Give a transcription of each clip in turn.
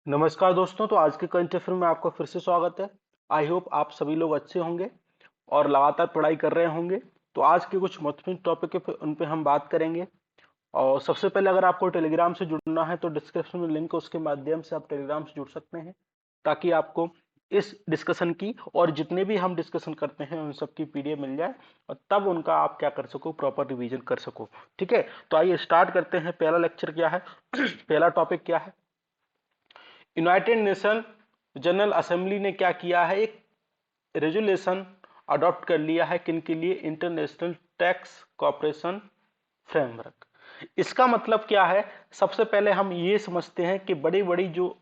नमस्कार दोस्तों। तो आज के करंट अफेयर में आपका फिर से स्वागत है। आई होप आप सभी लोग अच्छे होंगे और लगातार पढ़ाई कर रहे होंगे। तो आज के कुछ महत्वपूर्ण टॉपिक पे उन पे हम बात करेंगे। और सबसे पहले अगर आपको टेलीग्राम से जुड़ना है तो डिस्क्रिप्शन में लिंक है, उसके माध्यम से आप टेलीग्राम से जुड़ सकते हैं ताकि आपको इस डिस्कशन की और जितने भी हम डिस्कशन करते हैं उन सब की पीडीएफ मिल जाए और तब उनका आप क्या कर सको, प्रॉपर रिवीजन कर सको। ठीक है, तो आइए स्टार्ट करते हैं। पहला लेक्चर क्या है पहला टॉपिक क्या है। यूनाइटेड नेशन जनरल असेंबली ने क्या किया है, एक रेजुलेशन अडॉप्ट कर लिया है किनके लिए, इंटरनेशनल टैक्स कॉपरेशन फ्रेमवर्क। इसका मतलब क्या है, सबसे पहले हम ये समझते हैं कि बड़ी बड़ी जो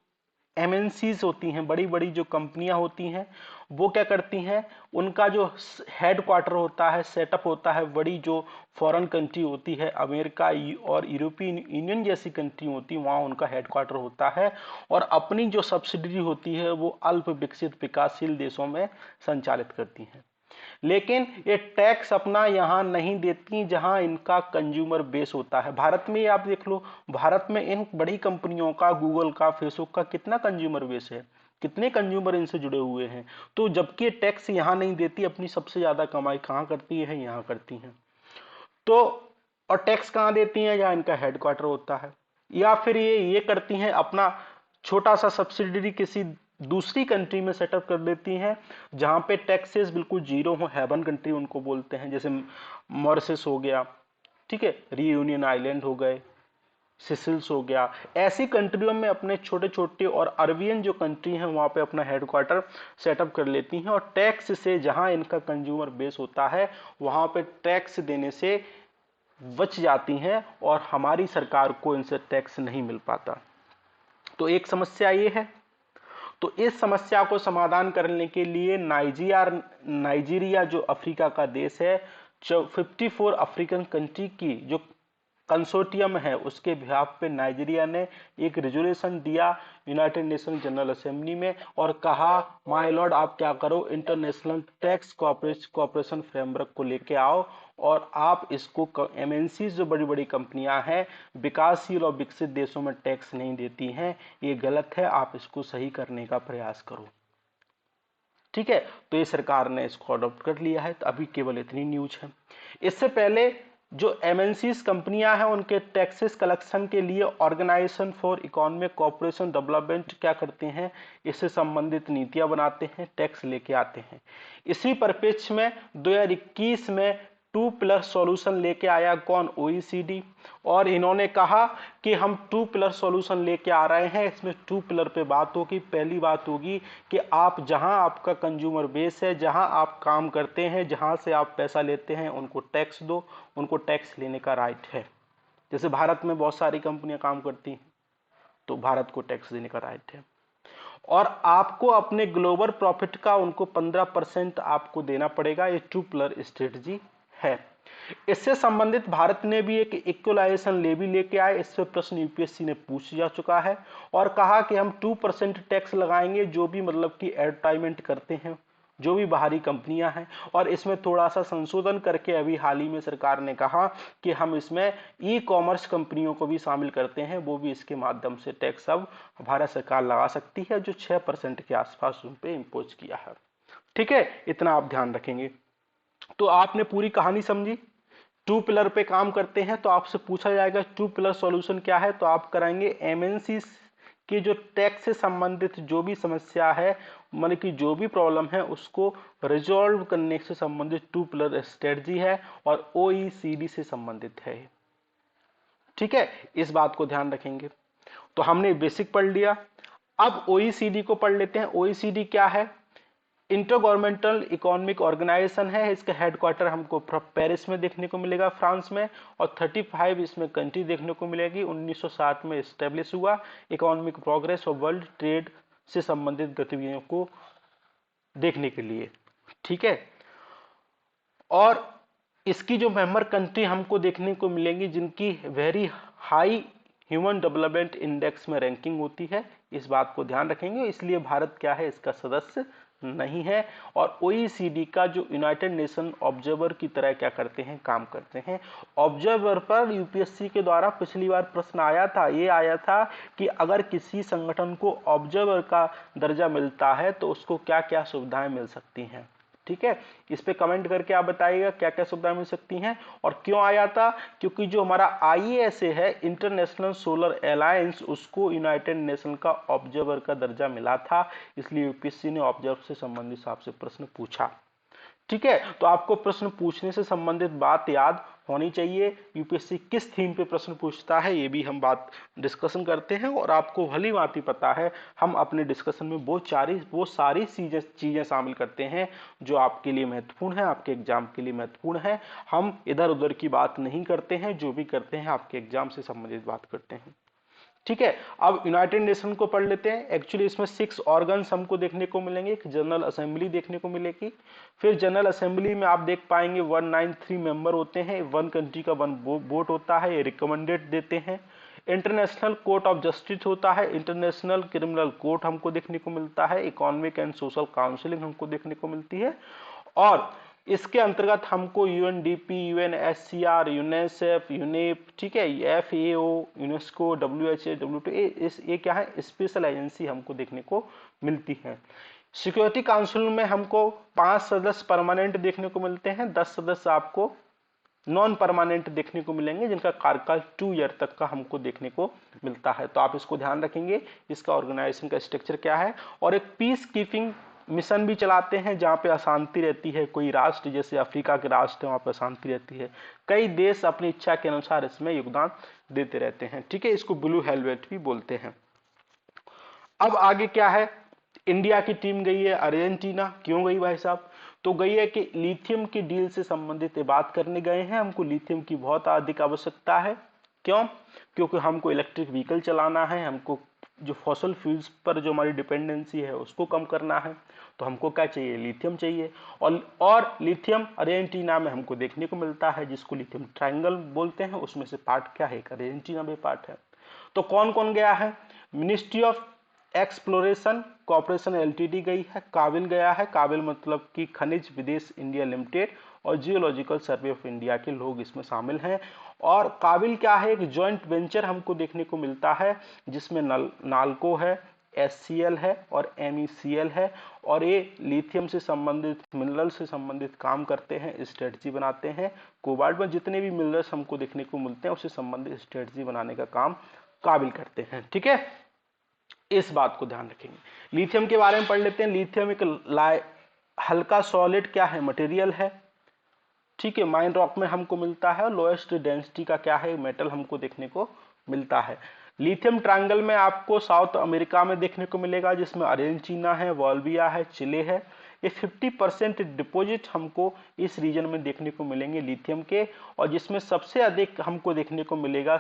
एमएनसीज होती हैं, बड़ी बड़ी जो कंपनियां होती हैं, वो क्या करती हैं, उनका जो हेड क्वार्टर होता है, सेटअप होता है, बड़ी जो फॉरेन कंट्री होती है, अमेरिका और यूरोपियन यूनियन जैसी कंट्री होती है, वहाँ उनका हेड क्वार्टर होता है और अपनी जो सब्सिडरी होती है वो अल्प विकसित विकासशील देशों में संचालित करती हैं। लेकिन ये टैक्स अपना यहां नहीं देती जहां इनका कंज्यूमर बेस होता है। भारत में आप देख लो, भारत में इन बड़ी कंपनियों का, गूगल का, फेसबुक का कितना कंज्यूमर बेस है, कितने कंज्यूमर इनसे जुड़े हुए हैं। तो जबकि टैक्स यहां नहीं देती, अपनी सबसे ज्यादा कमाई कहां करती है, यहां करती हैं। तो और टैक्स कहां देती हैं, जहां इनका हेडक्वार्टर होता है। या फिर ये करती हैं अपना छोटा सा सब्सिडरी किसी दूसरी कंट्री में सेटअप कर देती हैं जहां पे टैक्सेस बिल्कुल जीरो हो, हेवन कंट्री उनको बोलते हैं, जैसे मॉरिशस हो गया, ठीक है, रियूनियन आइलैंड हो गए, सिसिल्स हो गया। ऐसी कंट्रियों में अपने छोटे छोटे और अरबियन जो कंट्री हैं वहां पे अपना हेडक्वार्टर सेटअप कर लेती हैं और टैक्स से, जहां इनका कंज्यूमर बेस होता है वहां पे टैक्स देने से बच जाती हैं और हमारी सरकार को इनसे टैक्स नहीं मिल पाता। तो एक समस्या ये है। तो इस समस्या को समाधान करने के लिए नाइजीरिया जो अफ्रीका का देश है, जो 54 अफ्रीकन कंट्री की जो कंसोर्टियम है, उसके बिहाफ पे नाइजीरिया ने एक रेजोल्यूशन दिया यूनाइटेड नेशन जनरल असेंबली में और कहा, माय लॉर्ड आप क्या करो, इंटरनेशनल टैक्स कॉपरेशन फ्रेमवर्क को लेके आओ और आप इसको, एमएनसी जो बड़ी बड़ी कंपनियां हैं विकासशील और विकसित देशों में टैक्स नहीं देती हैं, ये गलत है, आप इसको सही करने का प्रयास करो। ठीक है, तो ये सरकार ने इसको अडॉप्ट कर लिया है। तो अभी केवल इतनी न्यूज है। इससे पहले जो एमएनसीज कंपनियां हैं उनके टैक्सेस कलेक्शन के लिए organisation for economic cooperation development क्या करते हैं, इससे संबंधित नीतियां बनाते हैं, टैक्स लेके आते हैं। इसी परिप्रेक्ष्य में 2021 में 2 पिलर सॉल्यूशन लेके आया कौन, ओईसीडी। और इन्होंने कहा कि हम 2 पिलर सॉल्यूशन लेके आ रहे हैं, इसमें 2 पिलर पे बात होगी। पहली बात होगी कि आप जहां आपका कंज्यूमर बेस है, जहां आप काम करते हैं, जहां से आप पैसा लेते हैं, उनको टैक्स दो, उनको टैक्स लेने का राइट है। जैसे भारत में बहुत सारी कंपनियां काम करती हैं तो भारत को टैक्स देने का राइट है। और आपको अपने ग्लोबल प्रॉफिट का उनको 15% आपको देना पड़ेगा। ये 2 पिलर स्ट्रेटजी है। इससे संबंधित भारत ने भी एक इक्वलाइजेशन लेवी लेके आए। इस पर प्रश्न यूपीएससी ने पूछ जा चुका है और कहा कि हम 2% टैक्स लगाएंगे जो भी मतलब कि एडवर्टाइजमेंट करते हैं, जो भी बाहरी कंपनियां हैं। और इसमें थोड़ा सा संशोधन करके अभी हाल ही में सरकार ने कहा कि हम इसमें ई कॉमर्स कंपनियों को भी शामिल करते हैं, वो भी इसके माध्यम से टैक्स अब भारत सरकार लगा सकती है, जो 6% के आसपास उन पे इम्पोज किया है। ठीक है, इतना आप ध्यान रखेंगे। तो आपने पूरी कहानी समझी। 2 पिलर पे काम करते हैं तो आपसे पूछा जाएगा 2 पिलर सॉल्यूशन क्या है, तो आप कराएंगे एमएनसी की जो टैक्स से संबंधित जो भी समस्या है, मतलब कि जो भी प्रॉब्लम है उसको रिजॉल्व करने से संबंधित 2 पिलर स्ट्रेटजी है और ओईसीडी से संबंधित है। ठीक है, इस बात को ध्यान रखेंगे। तो हमने बेसिक पढ़ लिया। अब ओईसीडी को पढ़ लेते हैं। ओईसीडी क्या है, इंटर गवर्नमेंटल इकोनॉमिक ऑर्गेनाइजेशन है। इसका हेडक्वार्टर हमको पेरिस में देखने को मिलेगा, फ्रांस में, और 35 इसमें कंट्री देखने को मिलेगी। 1960 में स्टेब्लिश हुआ इकोनॉमिक प्रोग्रेस और वर्ल्ड ट्रेड से संबंधित गतिविधियों को देखने के लिए। ठीक है, और इसकी जो मेंबर कंट्री हमको देखने को मिलेंगी जिनकी very high human development index में रैंकिंग होती है, इस बात को ध्यान रखेंगे। इसलिए भारत क्या है, इसका सदस्य नहीं है। और ओईसीडी का जो यूनाइटेड नेशन ऑब्जर्वर की तरह क्या करते हैं, काम करते हैं। ऑब्जर्वर पर यूपीएससी के द्वारा पिछली बार प्रश्न आया था, ये आया था कि अगर किसी संगठन को ऑब्जर्वर का दर्जा मिलता है तो उसको क्या क्या सुविधाएं मिल सकती हैं। ठीक है, इस पे कमेंट करके आप बताइएगा क्या क्या सुविधाएं मिल सकती हैं और क्यों आया था। क्योंकि जो हमारा आईएसए है, इंटरनेशनल सोलर अलायंस, उसको यूनाइटेड नेशन का ऑब्जर्वर का दर्जा मिला था, इसलिए यूपीएससी ने ऑब्जर्वर से संबंधित आपसे प्रश्न पूछा। ठीक है, तो आपको प्रश्न पूछने से संबंधित बात याद होनी चाहिए। यूपीएससी किस थीम पे प्रश्न पूछता है ये भी हम बात डिस्कशन करते हैं और आपको भली भांति पता है हम अपने डिस्कशन में वो सारी चीजें शामिल करते हैं जो आपके लिए महत्वपूर्ण है, आपके एग्जाम के लिए महत्वपूर्ण है। हम इधर उधर की बात नहीं करते हैं, जो भी करते हैं आपके एग्जाम से संबंधित बात करते हैं। ठीक है, अब यूनाइटेड नेशन को पढ़ लेते हैं। एक्चुअली इसमें 6 ऑर्गन्स हमको देखने को मिलेंगे। एक जनरल असेंबली देखने को मिलेगी, फिर जनरल असेंबली में आप देख पाएंगे 193 मेंबर होते हैं, 1 कंट्री का 1 वोट होता है, ये रिकमेंडेड देते हैं। इंटरनेशनल कोर्ट ऑफ जस्टिस होता है, इंटरनेशनल क्रिमिनल कोर्ट हमको देखने को मिलता है, इकोनॉमिक एंड सोशल काउंसिलिंग हमको देखने को मिलती है। और इसके अंतर्गत हमको यूएनडीपी, यूएनएचसीआर, यूनेसेफ, यूनेप, ठीक है, एफएओ, यूनेस्को, डब्ल्यूएचए, डब्ल्यूटीओ, ये क्या है, स्पेशल एजेंसी हमको देखने को मिलती है। सिक्योरिटी काउंसिल में हमको 5 सदस्य परमानेंट देखने को मिलते हैं, 10 सदस्य आपको नॉन परमानेंट देखने को मिलेंगे, जिनका कार्यकाल 2 ईयर तक का हमको देखने को मिलता है। तो आप इसको ध्यान रखेंगे, इसका ऑर्गेनाइजेशन का स्ट्रक्चर क्या है। और एक पीस कीपिंग मिशन भी चलाते हैं जहाँ पे अशांति रहती है, कोई राष्ट्र जैसे अफ्रीका के राष्ट्र है वहाँ पे अशांति रहती है, कई देश अपनी इच्छा के अनुसार इसमें योगदान देते रहते हैं। ठीक है, इसको ब्लू हेलमेट भी बोलते हैं। अब आगे क्या है, इंडिया की टीम गई है अर्जेंटीना। क्यों गई भाई साहब, तो गई है कि लिथियम की डील से संबंधित बात करने गए हैं। हमको लिथियम की बहुत अधिक आवश्यकता है। क्यों, क्योंकि हमको इलेक्ट्रिक व्हीकल चलाना है, हमको जो फॉसल फ्यूल्स पर जो हमारी डिपेंडेंसी है उसको कम करना है, तो हमको क्या चाहिए, लिथियम चाहिए। और लिथियम अर्जेंटीना में हमको देखने को मिलता है, जिसको लिथियम ट्रायंगल बोलते हैं, उसमें से पार्ट क्या है, अर्जेंटीना में पार्ट है। तो कौन कौन गया है, ministry of exploration corporation LTD गई है, काबिल गया है, काबिल मतलब कि खनिज विदेश इंडिया लिमिटेड, और जियोलॉजिकल सर्वे ऑफ इंडिया के लोग इसमें शामिल हैं। और काबिल क्या है, एक जॉइंट वेंचर हमको देखने को मिलता है, जिसमें नाल्को है, एससीएल है और एमईसीएल है, और ये लिथियम से संबंधित मिनरल से संबंधित काम करते हैं, स्ट्रेटजी बनाते हैं। कोबाल्ट में जितने भी मिनरल्स हमको देखने को मिलते हैं उससे संबंधित स्ट्रेटजी बनाने का काम काबिल करते हैं। ठीक है, इस बात को ध्यान रखेंगे। लिथियम के बारे में पढ़ लेते हैं। लिथियम एक हल्का सॉलिड क्या है, मटेरियल है। ठीक है, माइन रॉक में हमको मिलता है, और लोएस्ट डेंसिटी का क्या है, मेटल हमको देखने को मिलता है। लिथियम ट्रायंगल में आपको साउथ अमेरिका में देखने को मिलेगा, जिसमें अर्जेंटीना है, बोलिविया है, चिले है। ये 50% डिपॉजिट हमको इस रीजन में देखने को मिलेंगे लिथियम के, और जिसमें सबसे अधिक हमको देखने को मिलेगा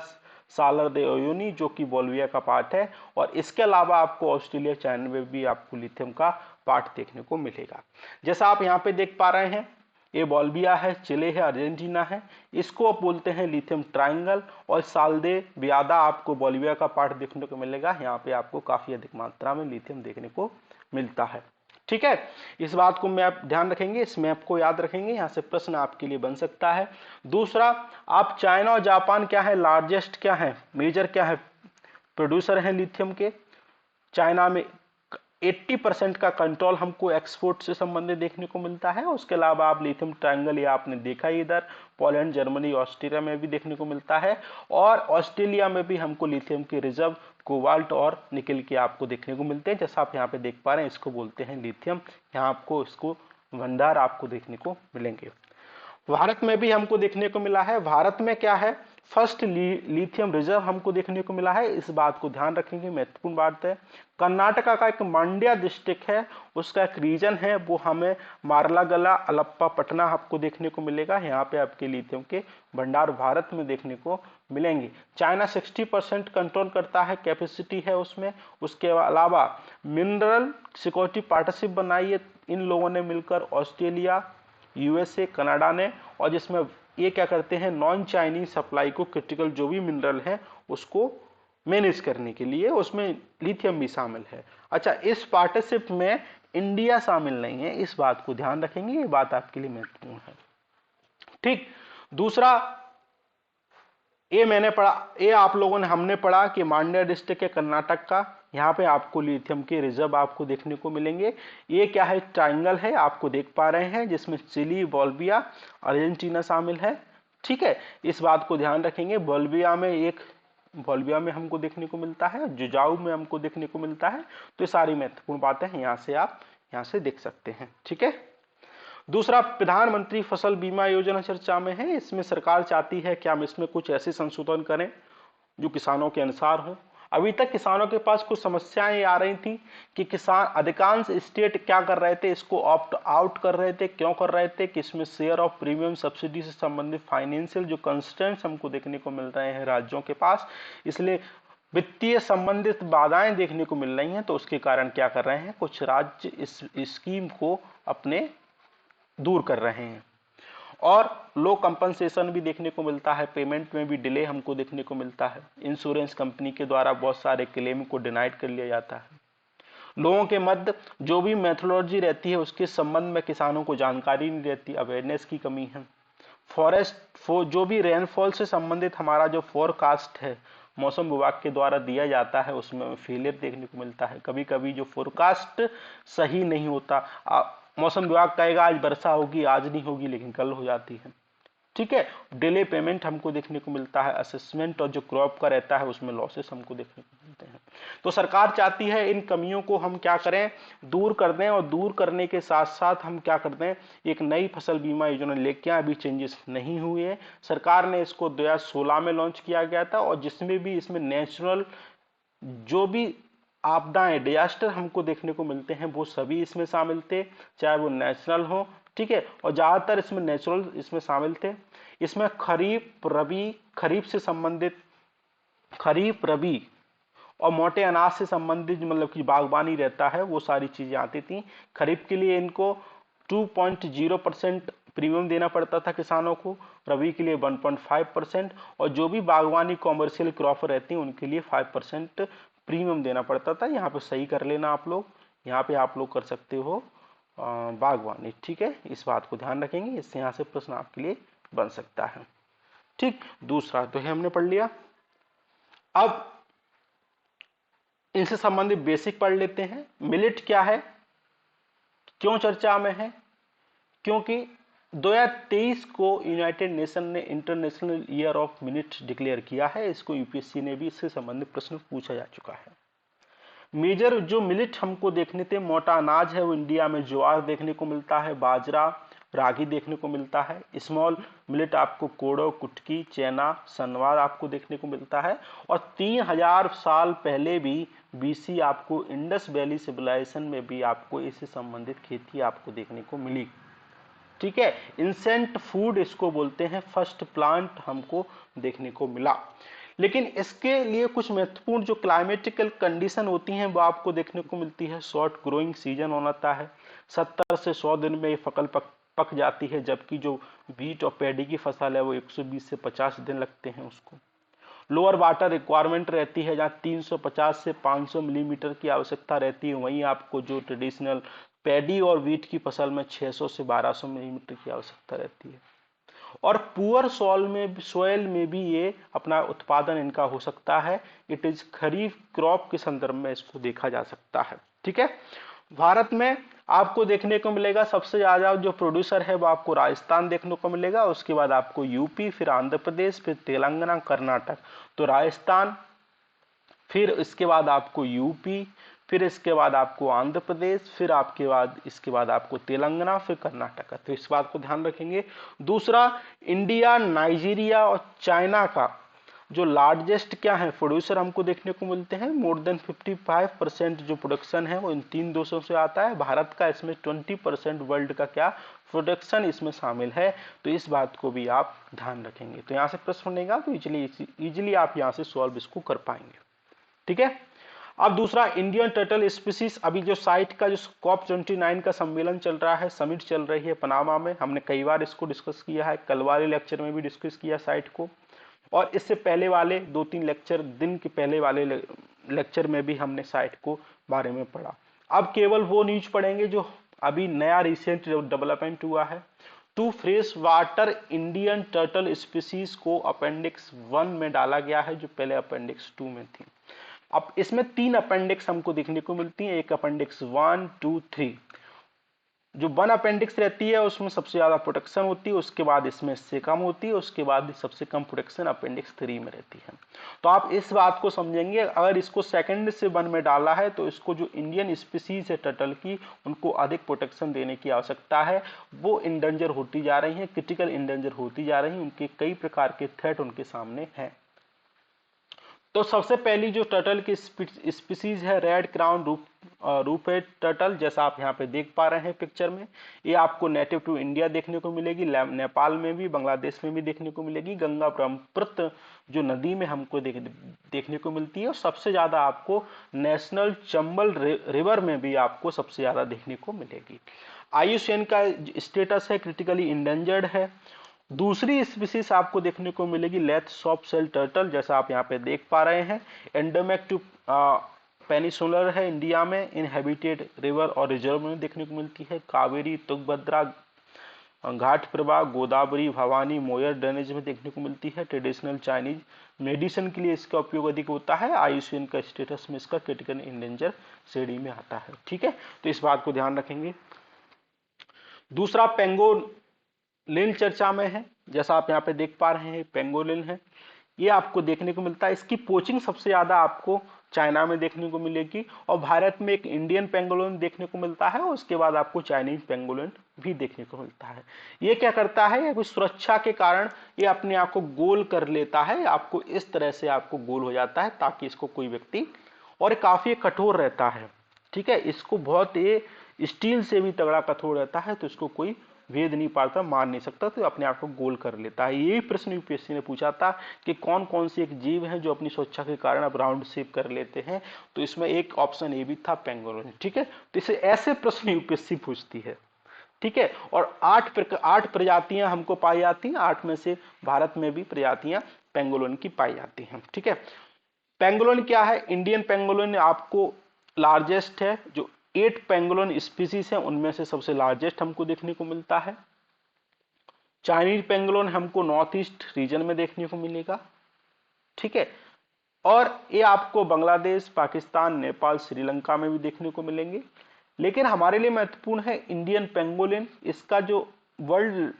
सालर दे ओयोनी, जो कि बोलिविया का पार्ट है। और इसके अलावा आपको ऑस्ट्रेलिया, चाइना में भी आपको लिथियम का पार्ट देखने को मिलेगा। जैसा आप यहाँ पे देख पा रहे हैं, ये बोलिविया है, चिले है, अर्जेंटीना है, इसको आप बोलते हैं लिथियम ट्रायंगल। और साल्दे व्यादा आपको बोलिविया का पार्ट देखने को मिलेगा, यहाँ पे आपको काफी अधिक मात्रा में लिथियम देखने को मिलता है। ठीक है, इस बात को मैप ध्यान रखेंगे, इस मैप को याद रखेंगे, यहाँ से प्रश्न आपके लिए बन सकता है। दूसरा, आप चाइना और जापान क्या है, लार्जेस्ट क्या है, मेजर क्या है, प्रोड्यूसर है लिथियम के। चाइना में 80% का कंट्रोल हमको एक्सपोर्ट से संबंधित देखने को मिलता है। उसके अलावा आप लिथियम ट्रायंगल, ये आपने देखा ही इधर, पोलैंड, जर्मनी, ऑस्ट्रिया में भी देखने को मिलता है। और ऑस्ट्रेलिया में भी हमको लिथियम के रिजर्व, कोबाल्ट और निकल के आपको देखने को मिलते हैं। जैसा आप यहाँ पे देख पा रहे हैं, इसको बोलते हैं लिथियम। यहाँ आपको इसको भंडार आपको देखने को मिलेंगे। भारत में भी हमको देखने को मिला है। भारत में क्या है, फर्स्ट लिथियम रिजर्व हमको देखने को मिला है, इस बात को ध्यान रखेंगे, महत्वपूर्ण बात है। कर्नाटका का एक मांड्या डिस्ट्रिक्ट है, उसका एक रीजन है, वो हमें मारलागला, अलप्पा, पटना आपको देखने को मिलेगा। यहाँ पे आपके लिथियम के भंडार भारत में देखने को मिलेंगे। चाइना 60% कंट्रोल करता है, कैपेसिटी है उसमें। उसके अलावा मिनरल सिक्योरिटी पार्टनरशिप बनाई है इन लोगों ने मिलकर, ऑस्ट्रेलिया, यूएसए, कनाडा ने, और जिसमें ये क्या करते हैं, नॉन चाइनीज सप्लाई को, क्रिटिकल जो भी मिनरल है उसको मैनेज करने के लिए, उसमें लिथियम भी शामिल है। अच्छा, इस पार्टनरशिप में इंडिया शामिल नहीं है, इस बात को ध्यान रखेंगे, ये बात आपके लिए महत्वपूर्ण है। ठीक। दूसरा, ये मैंने पढ़ा, ये आप लोगों ने, हमने पढ़ा कि मांड्या डिस्ट्रिक्ट है कर्नाटक का, यहाँ पे आपको लिथियम के रिजर्व आपको देखने को मिलेंगे। ये क्या है, ट्राइंगल है, आपको देख पा रहे हैं, जिसमें चिली, बोल्विया, अर्जेंटीना शामिल है। ठीक है, इस बात को ध्यान रखेंगे। बोल्विया में हमको देखने को मिलता है, जुजाऊ में हमको देखने को मिलता है। तो ये सारी महत्वपूर्ण बातें हैं, यहाँ से आप यहाँ से देख सकते हैं। ठीक है। दूसरा, प्रधानमंत्री फसल बीमा योजना चर्चा में है। इसमें सरकार चाहती है कि हम इसमें कुछ ऐसे संशोधन करें जो किसानों के अनुसार हो। अभी तक किसानों के पास कुछ समस्याएं आ रही थी कि किसान, अधिकांश स्टेट क्या कर रहे थे, इसको ऑप्ट आउट कर रहे थे। क्यों कर रहे थे कि इसमें शेयर ऑफ प्रीमियम सब्सिडी से संबंधित फाइनेंशियल जो कंस्ट्रेंट्स हमको देखने को मिल रहे हैं राज्यों के पास, इसलिए वित्तीय संबंधित बाधाएं देखने को मिल रही हैं। तो उसके कारण क्या कर रहे हैं, कुछ राज्य इस स्कीम को अपने दूर कर रहे हैं। और लो कंपनसेशन भी देखने को मिलता है, पेमेंट में भी डिले हमको देखने को मिलता है। इंश्योरेंस कंपनी के द्वारा बहुत सारे क्लेम को डिनाइड कर लिया जाता है। लोगों के मध्य जो भी मेथोडोलॉजी रहती है उसके संबंध में किसानों को जानकारी नहीं रहती, अवेयरनेस की कमी है। जो भी रेनफॉल से संबंधित हमारा जो फोरकास्ट है मौसम विभाग के द्वारा दिया जाता है, उसमें फेलियर देखने को मिलता है। कभी कभी जो फोरकास्ट सही नहीं होता, मौसम विभाग कहेगा आज वर्षा होगी, आज नहीं होगी, लेकिन कल हो जाती है। ठीक है। डिले पेमेंट हमको देखने को मिलता है। असेसमेंट और जो क्रॉप का रहता है उसमें लॉसेस हमको देखने को मिलते हैं। तो सरकार चाहती है इन कमियों को हम क्या करें, दूर कर दें। और दूर करने के साथ साथ हम क्या कर दें, एक नई फसल बीमा योजना लेके आए। अभी चेंजेस नहीं हुए हैं। सरकार ने इसको 2016 में लॉन्च किया गया था, और जिसमें भी इसमें नेचुरल जो भी आपदाएं, डिजास्टर हमको देखने को मिलते हैं, वो सभी इसमें शामिल थे, चाहे वो नेचुरल हो। ठीक है। और ज्यादातर इसमें नेचुरल इसमें शामिल थे। इसमें खरीफ, रबी, खरीफ से संबंधित, खरीफ, रबी और मोटे अनाज से संबंधित मतलब कि बागवानी रहता है, वो सारी चीजें आती थी। खरीफ के लिए इनको 2.0% प्रीमियम देना पड़ता था किसानों को, रबी के लिए 1.5%, और जो भी बागवानी कॉमर्शियल क्रॉप रहती हैं उनके लिए 5% प्रीमियम देना पड़ता था। यहाँ पे सही कर लेना आप लोग, यहाँ पे आप लोग कर सकते हो बागवानी। ठीक है, इस बात को ध्यान रखेंगे, इससे यहाँ से प्रश्न आपके लिए बन सकता है। ठीक। दूसरा तो है हमने पढ़ लिया। अब इनसे संबंधित बेसिक पढ़ लेते हैं। मिलेट क्या है, क्यों चर्चा में है, क्योंकि 2023 को यूनाइटेड नेशन ने international year of millet declare किया है। इसको यूपीएससी ने भी इससे संबंधित प्रश्न पूछा जा चुका है। मेजर जो मिलेट हमको देखने थे, मोटा अनाज है वो इंडिया में ज्वार देखने को मिलता है, बाजरा, रागी देखने को मिलता है। स्मॉल मिलेट आपको कोडो, कुटकी, चेना, सनवार आपको देखने को मिलता है। और 3000 साल पहले भी बीसी आपको इंडस वैली सिविलाइजेशन में भी आपको इससे संबंधित खेती आपको देखने को मिली। ठीक है। इंसेंट फूड इसको बोलते हैं, फर्स्ट प्लांट हमको देखने को मिला। लेकिन इसके लिए कुछ महत्वपूर्ण जो क्लाइमेटिकल कंडीशन होती हैं वो आपको देखने को मिलती है। शॉर्ट ग्रोइंग सीजन होता है, 70 से 100 दिन में ये फसल पक जाती है, जबकि जो व्हीट और पैडी की फसल है वो 120 से 50 दिन लगते हैं उसको। लोअर वाटर रिक्वायरमेंट रहती है, जहाँ 350 से 500 मिलीमीटर की आवश्यकता रहती है, वहीं आपको जो ट्रेडिशनल पैडी और व्हीट की फसल में 600 से 1200 मिलीमीटर की आवश्यकता रहती है। और पुअर सोयल में भी ये अपना उत्पादन इनका हो सकता है। इट इज खरीफ क्रॉप के संदर्भ में इसको देखा जा सकता है। ठीक है। भारत में आपको देखने को मिलेगा सबसे ज्यादा जो प्रोड्यूसर है वो आपको राजस्थान देखने को मिलेगा, उसके बाद आपको यूपी, फिर आंध्र प्रदेश, फिर तेलंगाना, कर्नाटक। तो राजस्थान, फिर इसके बाद आपको यूपी, फिर इसके बाद आपको आंध्र प्रदेश, फिर इसके बाद आपको तेलंगाना, फिर कर्नाटक। तो इस बात को ध्यान रखेंगे। दूसरा, इंडिया, नाइजीरिया और चाइना का जो लार्जेस्ट क्या है प्रोड्यूसर हमको देखने को मिलते हैं। मोर देन 55% जो प्रोडक्शन है वो इन तीन देशों से आता है। भारत का इसमें 20% वर्ल्ड का क्या प्रोडक्शन इसमें शामिल है। तो इस बात को भी आप ध्यान रखेंगे। तो यहाँ से प्रश्न बनेगा तो इजिली आप यहाँ से सॉल्व इसको कर पाएंगे। ठीक है। अब दूसरा, इंडियन टर्टल स्पीसीज। अभी जो साइट का जो COP29 का सम्मेलन चल रहा है, समिट चल रही है पनामा में, हमने कई बार इसको डिस्कस किया है, कल वाले लेक्चर में भी डिस्कस किया साइट को, और इससे पहले वाले 2-3 लेक्चर, दिन के पहले वाले लेक्चर में भी हमने साइट को बारे में पढ़ा। अब केवल वो न्यूज पढ़ेंगे जो अभी नया रिसेंट डेवलपमेंट हुआ है। 2 fresh water Indian turtle species को अपेंडिक्स 1 में डाला गया है, जो पहले अपेंडिक्स 2 में थी। अब इसमें 3 अपेंडिक्स हमको देखने को मिलती हैं, एक अपेंडिक्स 1, 2, 3। जो 1 अपेंडिक्स रहती है उसमें सबसे ज्यादा प्रोटेक्शन होती है, उसके बाद इसमें इससे कम होती है, उसके बाद सबसे कम प्रोटेक्शन अपेंडिक्स 3 में रहती है। तो आप इस बात को समझेंगे, अगर इसको सेकंड से 1 में डाला है तो इसको जो इंडियन स्पीसीज है टर्टल की, उनको अधिक प्रोटेक्शन देने की आवश्यकता है। वो इंडेंजर होती जा रही है, क्रिटिकल इंडेंजर होती जा रही है, उनके कई प्रकार के थ्रेट उनके सामने हैं। तो सबसे पहली जो टर्टल की स्पीसीज है रेड क्राउन रूफेड टर्टल, जैसा आप यहाँ पे देख पा रहे हैं पिक्चर में। ये आपको नेटिव टू इंडिया देखने को मिलेगी, नेपाल में भी, बांग्लादेश में भी देखने को मिलेगी, गंगा ब्रह्मपुत्र जो नदी में हमको देखने को मिलती है, और सबसे ज्यादा आपको नेशनल चंबल रिवर में भी आपको सबसे ज्यादा देखने को मिलेगी। IUCN का स्टेटस है क्रिटिकली इंडेंजर्ड है। दूसरी स्पीसीज आपको देखने को मिलेगी लेथ सॉफ्ट सेल टर्टल, जैसा आप यहाँ पे देख पा रहे हैं। एंडेमिक टू पेनिसुलर है इंडिया में, इनहेबिटेड रिवर और रिजर्व में देखने को मिलती है। कावेरी, तुंगभद्रा, घाट प्रवाह, गोदावरी, भवानी, मोयर ड्रेनेज में देखने को मिलती है। ट्रेडिशनल चाइनीज मेडिसिन के लिए इसका उपयोग अधिक होता है। IUCN का स्टेटस में इसका क्रिटिकल इंडेंजर श्रेणी में आता है। ठीक है, तो इस बात को ध्यान रखेंगे। दूसरा पेंगोलिन चर्चा में है, जैसा आप यहाँ पे देख पा रहे हैं, पेंगोलिन है, ये आपको देखने को मिलता है। इसकी पोचिंग सबसे ज्यादा आपको चाइना में देखने को मिलेगी, और भारत में एक इंडियन पेंगोलिन देखने को मिलता है, और उसके बाद आपको चाइनीज पेंगोलिन भी देखने को मिलता है। ये क्या करता है, कुछ सुरक्षा के कारण ये अपने आप को गोल कर लेता है, आपको इस तरह से आपको गोल हो जाता है ताकि इसको कोई व्यक्ति, और काफी कठोर रहता है, ठीक है, इसको बहुत ये स्टील से भी तगड़ा कठोर रहता है, तो इसको कोई भेद नहीं पाता, मार नहीं सकता, तो अपने आप को गोल कर लेता है। यही प्रश्न यूपीएससी ने पूछा था कि कौन कौन से एक जीव हैं जो अपनी सुरक्षा के कारण अब राउंड शेप कर लेते हैं, तो इसमें एक ऑप्शन ए भी था, पेंगोलिन। ठीक है, तो इसे ऐसे प्रश्न यूपीएससी पूछती है। ठीक है, और 8 प्रजातियां हमको पाई जाती हैं, 8 में से भारत में भी प्रजातियां पेंगोलिन की पाई जाती हैं। ठीक है, पेंगोलिन क्या है, इंडियन पेंगोलिन आपको लार्जेस्ट है, जो 8 पेंगोलिन स्पीसीज है उनमें से सबसे लार्जेस्ट हमको देखने को मिलता है। चाइनीज पेंगोलिन हमको नॉर्थ ईस्ट रीजन में देखने को मिलेगा। ठीक है, और ये आपको बांग्लादेश, पाकिस्तान, नेपाल, श्रीलंका में भी देखने को मिलेंगे। लेकिन हमारे लिए महत्वपूर्ण है इंडियन पेंगोलिन। इसका जो world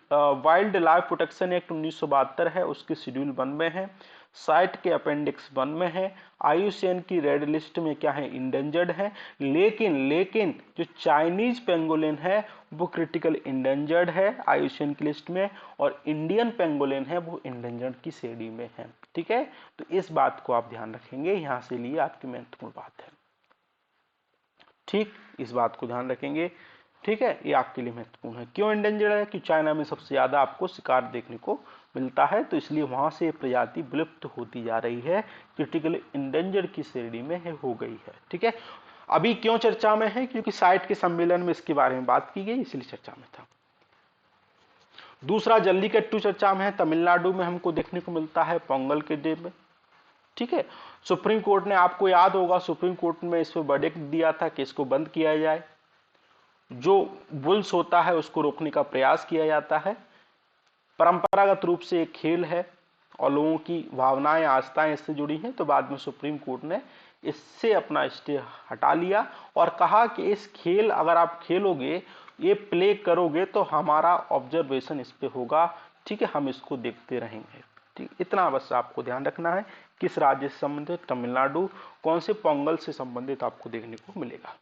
wild life protection act 1972 है, उसके शेड्यूल 1 में है, साइट के अपेंडिक्स 1 में है, IUCN की रेड लिस्ट में क्या है, इंडेंजर्ड है। लेकिन जो चाइनीज पेंगोलिन है वो क्रिटिकल इंडेंजर्ड है IUCN की लिस्ट में, और इंडियन पेंगोलिन है वो इंडेंजर्ड की श्रेणी में है। ठीक है, तो इस बात को आप ध्यान रखेंगे, यहां से लिए आपकी महत्वपूर्ण बात है। ठीक, इस बात को ध्यान रखेंगे। ठीक है, ये आपके लिए महत्वपूर्ण है। क्यों इंडेंजर्ड है, कि चाइना में सबसे ज्यादा आपको शिकार देखने को मिलता है, तो इसलिए वहां से प्रजाति विलुप्त होती जा रही है, क्रिटिकल इंडेंजर्ड की श्रेणी में हो गई है। ठीक है, अभी क्यों चर्चा में है, क्योंकि साइट के सम्मेलन में इसके बारे में बात की गई, इसलिए चर्चा में था। दूसरा जल्लीकट्टू चर्चा में है, तमिलनाडु में हमको देखने को मिलता है पोंगल के डे में। ठीक है, सुप्रीम कोर्ट ने, आपको याद होगा, सुप्रीम कोर्ट में इस पर वर्डिक्ट दिया था कि इसको बंद किया जाए। जो बुल्स होता है उसको रोकने का प्रयास किया जाता है। परंपरागत रूप से एक खेल है और लोगों की भावनाएं, आस्थाएं इससे जुड़ी हैं, तो बाद में सुप्रीम कोर्ट ने इससे अपना स्टे हटा लिया और कहा कि इस खेल अगर आप खेलोगे, ये प्ले करोगे, तो हमारा ऑब्जर्वेशन इस पे होगा। ठीक है, हम इसको देखते रहेंगे। ठीक, इतना बस आपको ध्यान रखना है। किस राज्य से संबंधित, तमिलनाडु। कौन से पोंगल से संबंधित आपको देखने को मिलेगा।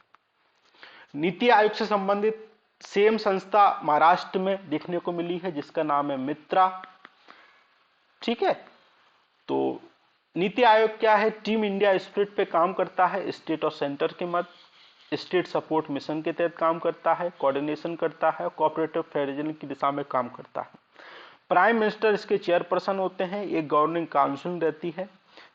नीति आयोग से संबंधित सेम संस्था महाराष्ट्र में देखने को मिली है, जिसका नाम है मित्रा। ठीक है, तो नीति आयोग क्या है, टीम इंडिया स्पिरिट पे काम करता है, स्टेट और सेंटर के मध्य स्टेट सपोर्ट मिशन के तहत काम करता है, कोऑर्डिनेशन करता है, कोऑपरेटिव फेडरलिज्म की दिशा में काम करता है। प्राइम मिनिस्टर इसके चेयरपर्सन होते हैं। एक गवर्निंग काउंसिल रहती है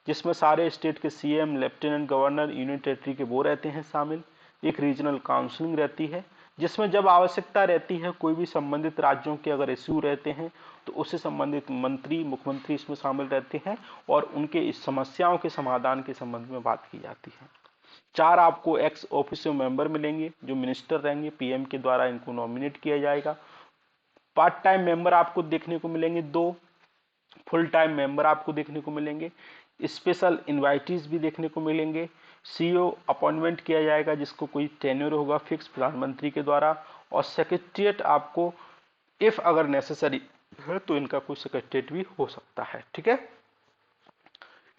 जिसमें सारे स्टेट के CM, lieutenant governor, union territory के वो रहते हैं शामिल। एक रीजनल काउंसिलिंग रहती है जिसमें जब आवश्यकता रहती है, कोई भी संबंधित राज्यों के अगर इश्यू रहते हैं तो उससे संबंधित मंत्री, मुख्यमंत्री इसमें शामिल रहते हैं और उनके इस समस्याओं के समाधान के संबंध में बात की जाती है। 4 आपको एक्स ऑफिशियो मेंबर मिलेंगे जो मिनिस्टर रहेंगे, पीएम के द्वारा इनको नॉमिनेट किया जाएगा। पार्ट टाइम मेंबर आपको देखने को मिलेंगे 2, फुल टाइम मेंबर आपको देखने को मिलेंगे, स्पेशल इनवाइटीज भी देखने को मिलेंगे। सीईओ अपॉइंटमेंट किया जाएगा जिसको कोई टेन्योर होगा फिक्स प्रधानमंत्री के द्वारा, और सेक्रेटरिएट आपको इफ अगर नेसेसरी है तो इनका कोई सेक्रेटरिएट भी हो सकता है। ठीक है,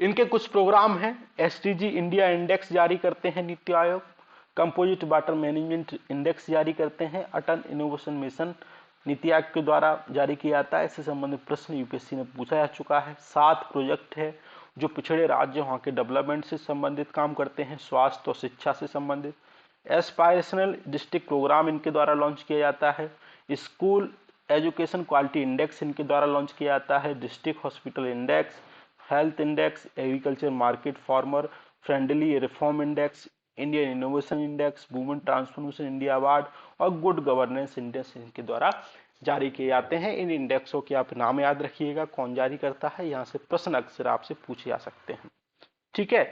इनके कुछ प्रोग्राम हैं। एसडीजी इंडिया इंडेक्स जारी करते हैं NITI Aayog, composite water management index जारी करते हैं, अटल इनोवेशन मिशन नीति आयोग के द्वारा जारी किया जाता है। इससे संबंधित प्रश्न यूपीएससी में पूछा जा चुका है। 7 प्रोजेक्ट है जो पिछड़े राज्य वहाँ के डेवलपमेंट से संबंधित काम करते हैं, स्वास्थ्य और शिक्षा से संबंधित। एस्पायरेशनल डिस्ट्रिक्ट प्रोग्राम इनके द्वारा लॉन्च किया जाता है। स्कूल एजुकेशन क्वालिटी इंडेक्स इनके द्वारा लॉन्च किया जाता है। District hospital index, health index, agriculture market farmer friendly reform index, Indian innovation index, women transformation India award और गुड गवर्नेंस इंडेक्स इनके द्वारा जारी किए जाते हैं। इन इंडेक्सों के आप नाम याद रखिएगा, कौन जारी करता है, यहाँ से प्रश्न अक्सर आपसे पूछे जा सकते हैं। ठीक है,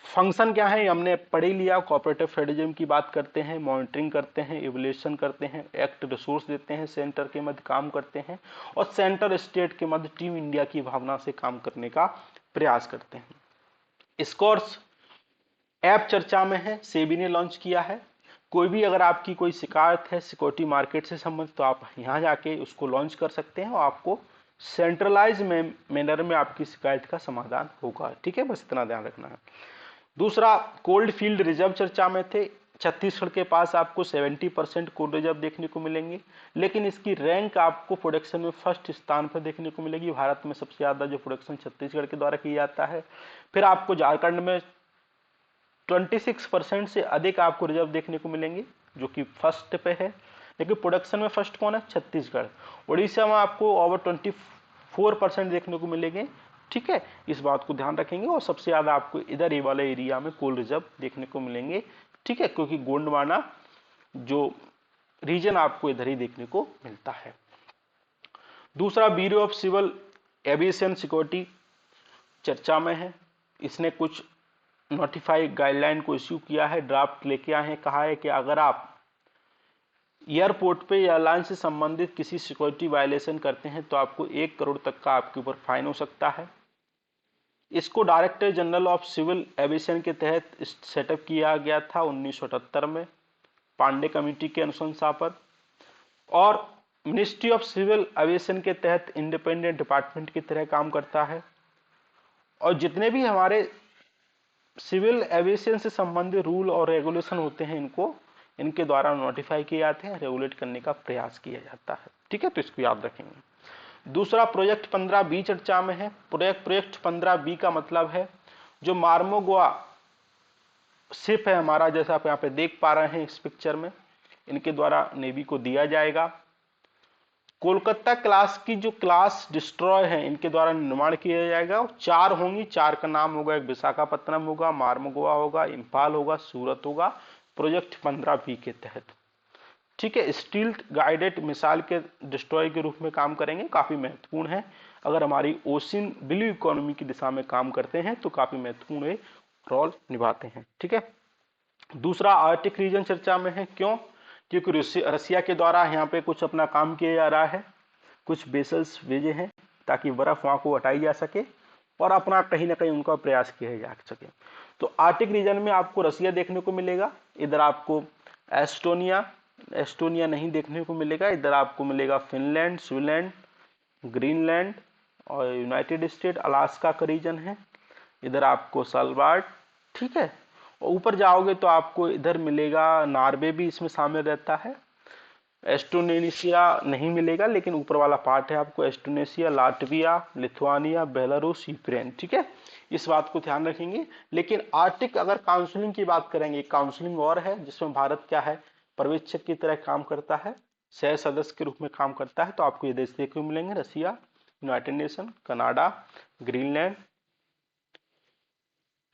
फंक्शन क्या है हमने पढ़ ही लिया। कोऑपरेटिव फेडरलिज्म की बात करते हैं, मॉनिटरिंग करते हैं, इवैल्यूएशन करते हैं, एक्ट रिसोर्स देते हैं, सेंटर के मध्य काम करते हैं और सेंटर स्टेट के मध्य टीम इंडिया की भावना से काम करने का प्रयास करते हैं। स्कोर्स ऐप चर्चा में है, सेबी ने लॉन्च किया है। कोई भी अगर आपकी कोई शिकायत है सिक्योरिटी मार्केट से संबंधित तो आप यहाँ जाके उसको लॉन्च कर सकते हैं और आपको सेंट्रलाइज मैनर में आपकी शिकायत का समाधान होगा। ठीक है, बस इतना ध्यान रखना है। दूसरा, कोल्ड फील्ड रिजर्व चर्चा में थे। छत्तीसगढ़ के पास आपको 70% कोल्ड रिजर्व देखने को मिलेंगे, लेकिन इसकी रैंक आपको प्रोडक्शन में फर्स्ट स्थान पर देखने को मिलेगी। भारत में सबसे ज्यादा जो प्रोडक्शन छत्तीसगढ़ के द्वारा किया जाता है। फिर आपको झारखंड में 26% से अधिक आपको रिजर्व देखने को मिलेंगे जो कि फर्स्ट पे है, लेकिन प्रोडक्शन में फर्स्ट कौन है? छत्तीसगढ़। उड़ीसा में आपको ओवर 24% देखने को मिलेंगे। ठीक है, इस बात को ध्यान रखेंगे। और सबसे ज्यादा आपको इधर ये वाले एरिया में कोल रिजर्व देखने को मिलेंगे। ठीक है, क्योंकि गोंडवाना जो रीजन आपको इधर ही देखने को मिलता है। दूसरा, bureau of civil aviation security चर्चा में है। इसने कुछ नोटिफाइड गाइडलाइन को इश्यू किया है, ड्राफ्ट लेके आए हैं। कहा है कि अगर आप एयरपोर्ट पे एयरलाइन से संबंधित किसी सिक्योरिटी वायलेशन करते हैं तो आपको 1 करोड़ तक का आपके ऊपर फाइन हो सकता है। इसको director general of civil aviation के तहत सेटअप किया गया था 1978 में पांडे कमेटी के अनुशंसा पर, और मिनिस्ट्री ऑफ सिविल एविएशन के तहत इंडिपेंडेंट डिपार्टमेंट की तरह काम करता है। और जितने भी हमारे सिविल एविएशन से संबंधित रूल और रेगुलेशन होते हैं इनके द्वारा नोटिफाई किए जाते हैं, रेगुलेट करने का प्रयास किया जाता है। ठीक है, तो इसको याद रखेंगे। दूसरा, प्रोजेक्ट 15B चर्चा में है। प्रोजेक्ट 15B का मतलब है जो मार्मोगोआ शिप है हमारा, जैसा आप यहाँ पे देख पा रहे हैं इस पिक्चर में, इनके द्वारा नेवी को दिया जाएगा। कोलकाता क्लास की जो क्लास डिस्ट्रॉय है इनके द्वारा निर्माण किया जाएगा। 4 होंगी, 4 का नाम होगा, एक विशाखापत्तनम होगा, मार्मोगोआ होगा, इंफाल होगा, सूरत होगा, प्रोजेक्ट 15B के तहत। ठीक है, स्टील गाइडेड मिसाइल के डिस्ट्रॉय के रूप में काम करेंगे, काफी महत्वपूर्ण है। अगर हमारी ओशियन ब्लू इकोनॉमी की दिशा में काम करते हैं तो काफी महत्वपूर्ण रोल निभाते हैं। ठीक है, दूसरा, आर्कटिक रीजन चर्चा में है। क्यों? क्योंकि रसिया के द्वारा यहाँ पे कुछ अपना काम किया जा रहा है, कुछ बेसल्स भेजे हैं ताकि बर्फ वहां को हटाई जा सके और अपना कहीं ना कहीं उनका प्रयास किया जा सके। तो आर्कटिक रीजन में आपको रसिया देखने को मिलेगा, इधर आपको एस्टोनिया नहीं देखने को मिलेगा, इधर आपको मिलेगा फिनलैंड, स्वीडन, ग्रीनलैंड और यूनाइटेड स्टेट, अलास्का का रीजन है, इधर आपको सलवार्ड। ठीक है, और ऊपर जाओगे तो आपको इधर मिलेगा, नॉर्वे भी इसमें शामिल रहता है, एस्टोनेशिया नहीं मिलेगा, लेकिन ऊपर वाला पार्ट है आपको एस्टोनेशिया, लाटविया, लिथुआनिया, बेलारूस, यूक्रेन। ठीक है, इस बात को ध्यान रखेंगे। लेकिन आर्कटिक अगर काउंसलिंग की बात करेंगे, काउंसलिंग और है जिसमें भारत क्या है, पर्यवेक्षक की तरह काम करता है, सह सदस्य के रूप में काम करता है। तो आपको ये देश देखने को मिलेंगे, रसिया, यूनाइटेड नेशन, कनाडा, ग्रीनलैंड,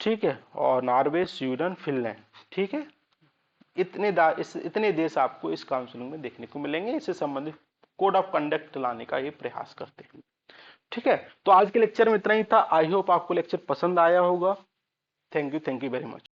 ठीक है, और नॉर्वे, स्वीडन, फिनलैंड। ठीक है, इतने देश आपको इस काउंसिल में देखने को मिलेंगे। इससे संबंधित कोड ऑफ कंडक्ट लाने का ये प्रयास करते हैं। ठीक है, तो आज के लेक्चर में इतना ही था। आई होप आपको लेक्चर पसंद आया होगा। Thank you very much.